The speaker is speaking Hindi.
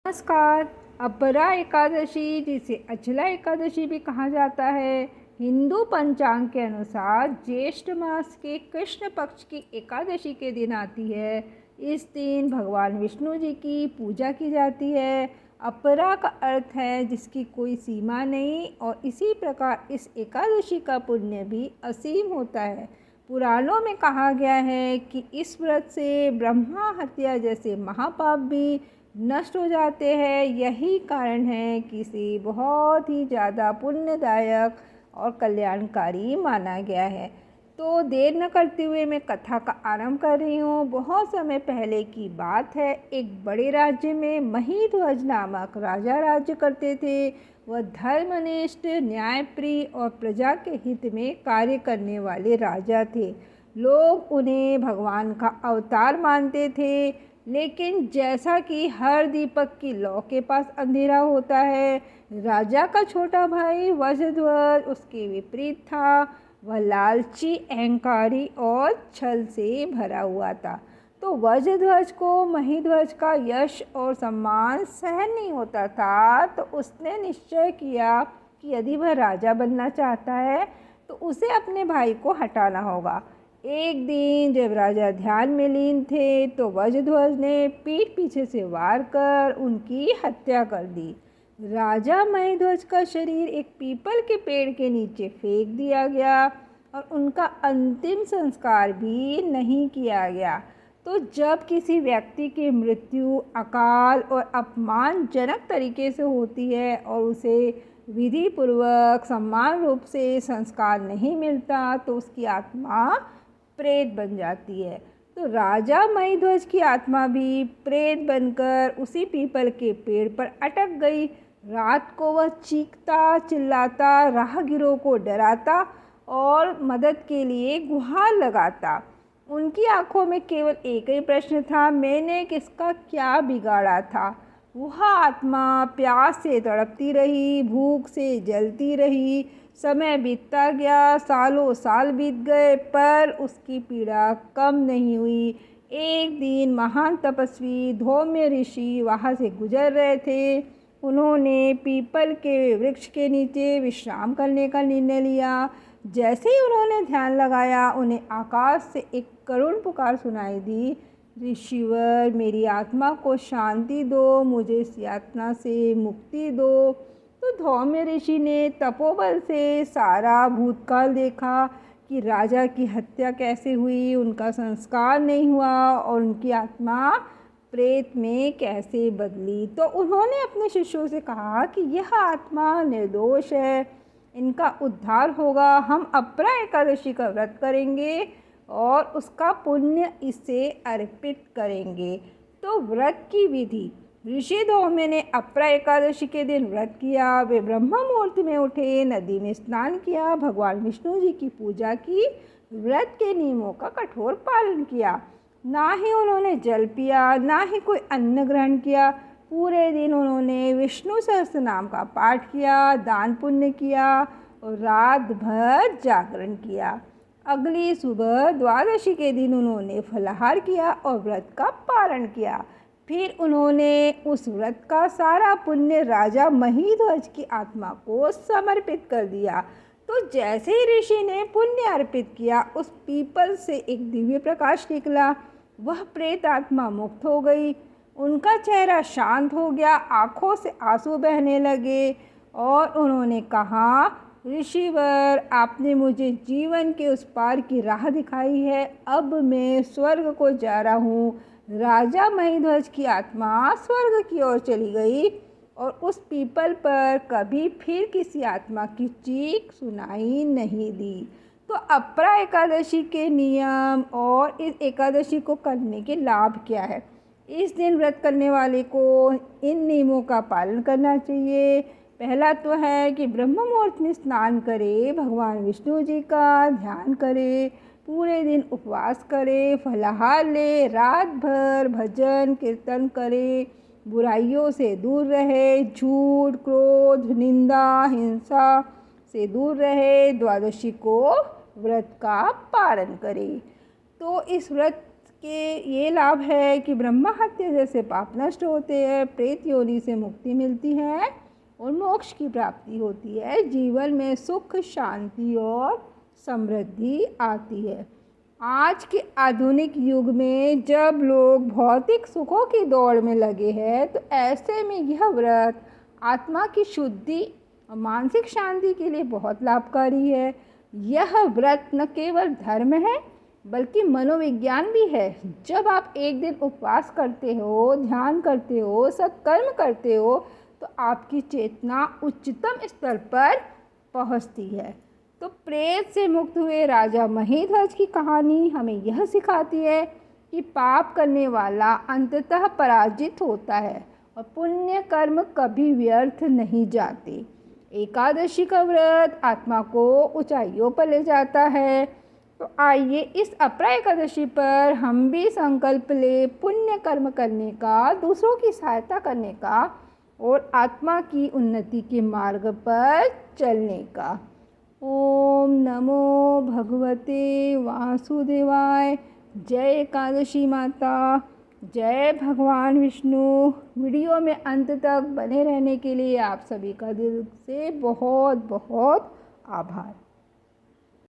नमस्कार। अपरा एकादशी, जिसे अचला एकादशी भी कहा जाता है, हिंदू पंचांग के अनुसार ज्येष्ठ मास के कृष्ण पक्ष की एकादशी के दिन आती है। इस दिन भगवान विष्णु जी की पूजा की जाती है। अपरा का अर्थ है जिसकी कोई सीमा नहीं, और इसी प्रकार इस एकादशी का पुण्य भी असीम होता है। पुराणों में कहा गया है कि इस व्रत से ब्रह्मा हत्या जैसे महापाप भी नष्ट हो जाते हैं। यही कारण है कि इसे बहुत ही ज़्यादा पुण्यदायक और कल्याणकारी माना गया है। तो देर न करते हुए मैं कथा का आरंभ कर रही हूँ। बहुत समय पहले की बात है। एक बड़े राज्य में महीध्वज नामक राजा राज्य करते थे। वह धर्मनिष्ठ, न्यायप्रिय और प्रजा के हित में कार्य करने वाले राजा थे। लोग उन्हें भगवान का अवतार मानते थे। लेकिन जैसा कि हर दीपक की लौ के पास अंधेरा होता है, राजा का छोटा भाई वज्रध्वज उसके विपरीत था। वह लालची, अहंकारी और छल से भरा हुआ था। तो वज्रध्वज को महीध्वज का यश और सम्मान सहन नहीं होता था। तो उसने निश्चय किया कि यदि वह राजा बनना चाहता है तो उसे अपने भाई को हटाना होगा। एक दिन जब राजा ध्यान में लीन थे तो वज्रध्वज ने पीठ पीछे से वार कर उनकी हत्या कर दी। राजा महीध्वज का शरीर एक पीपल के पेड़ के नीचे फेंक दिया गया और उनका अंतिम संस्कार भी नहीं किया गया। तो जब किसी व्यक्ति की मृत्यु अकाल और अपमानजनक तरीके से होती है और उसे विधि पूर्वक सम्मान रूप से संस्कार नहीं मिलता, तो उसकी आत्मा प्रेत बन जाती है। तो राजा महीध्वज की आत्मा भी प्रेत बनकर उसी पीपल के पेड़ पर अटक गई। रात को वह चीखता चिल्लाता, राहगीरों को डराता और मदद के लिए गुहार लगाता। उनकी आंखों में केवल एक ही प्रश्न था, मैंने किसका क्या बिगाड़ा था। वह आत्मा प्यास से तड़पती रही, भूख से जलती रही। समय बीतता गया, सालों साल बीत गए, पर उसकी पीड़ा कम नहीं हुई। एक दिन महान तपस्वी धौम्य ऋषि वहाँ से गुजर रहे थे। उन्होंने पीपल के वृक्ष के नीचे विश्राम करने का निर्णय लिया। जैसे ही उन्होंने ध्यान लगाया, उन्हें आकाश से एक करुण पुकार सुनाई दी, ऋषिवर, मेरी आत्मा को शांति दो, मुझे इस यातना से मुक्ति दो। तो धौम्य ऋषि ने तपोबल से सारा भूतकाल देखा कि राजा की हत्या कैसे हुई, उनका संस्कार नहीं हुआ और उनकी आत्मा प्रेत में कैसे बदली। तो उन्होंने अपने शिष्यों से कहा कि यह आत्मा निर्दोष है, इनका उद्धार होगा। हम अपरा एकादशी का व्रत करेंगे और उसका पुण्य इसे अर्पित करेंगे। तो व्रत की विधि, ऋषि धौम्य ने अपरा एकादशी के दिन व्रत किया। वे ब्रह्म मुहूर्त में उठे, नदी में स्नान किया, भगवान विष्णु जी की पूजा की, व्रत के नियमों का कठोर पालन किया। ना ही उन्होंने जल पिया, ना ही कोई अन्न ग्रहण किया। पूरे दिन उन्होंने विष्णु सहस्त्र नाम का पाठ किया, दान पुण्य किया और रात भर जागरण किया। अगली सुबह द्वादशी के दिन उन्होंने फलाहार किया और व्रत का पारण किया। फिर उन्होंने उस व्रत का सारा पुण्य राजा महीध्वज की आत्मा को समर्पित कर दिया। तो जैसे ही ऋषि ने पुण्य अर्पित किया, उस पीपल से एक दिव्य प्रकाश निकला। वह प्रेत आत्मा मुक्त हो गई। उनका चेहरा शांत हो गया, आँखों से आंसू बहने लगे और उन्होंने कहा, ऋषिवर, आपने मुझे जीवन के उस पार की राह दिखाई है। अब मैं स्वर्ग को जा रहा हूँ। राजा महीध्वज की आत्मा स्वर्ग की ओर चली गई और उस पीपल पर कभी फिर किसी आत्मा की चीख सुनाई नहीं दी। तो अपरा एकादशी के नियम और इस एकादशी को करने के लाभ क्या है? इस दिन व्रत करने वाले को इन नियमों का पालन करना चाहिए। पहला तो है कि ब्रह्म मुहूर्त में स्नान करे, भगवान विष्णु जी का ध्यान करे, पूरे दिन उपवास करे, फलाहार ले, रात भर भजन कीर्तन करे, बुराइयों से दूर रहे, झूठ, क्रोध, निंदा, हिंसा से दूर रहे, द्वादशी को व्रत का पालन करे। तो इस व्रत इसके ये लाभ है कि ब्रह्म हत्या जैसे पाप नष्ट होते हैं, प्रेत योनि से मुक्ति मिलती है और मोक्ष की प्राप्ति होती है। जीवन में सुख, शांति और समृद्धि आती है। आज के आधुनिक युग में जब लोग भौतिक सुखों की दौड़ में लगे हैं, तो ऐसे में यह व्रत आत्मा की शुद्धि और मानसिक शांति के लिए बहुत लाभकारी है। यह व्रत न केवल धर्म है बल्कि मनोविज्ञान भी है। जब आप एक दिन उपवास करते हो, ध्यान करते हो, सत्कर्म करते हो, तो आपकी चेतना उच्चतम स्तर पर पहुंचती है। तो प्रेत से मुक्त हुए राजा महीध्वज की कहानी हमें यह सिखाती है कि पाप करने वाला अंततः पराजित होता है और पुण्य कर्म कभी व्यर्थ नहीं जाते। एकादशी का व्रत आत्मा को ऊंचाइयों पर ले जाता है। तो आइए इस अपरा एकादशी पर हम भी संकल्प ले पुण्य कर्म करने का, दूसरों की सहायता करने का और आत्मा की उन्नति के मार्ग पर चलने का। ओम नमो भगवते वासुदेवाय। जय एकादशी माता, जय भगवान विष्णु। वीडियो में अंत तक बने रहने के लिए आप सभी का दिल से बहुत बहुत आभार।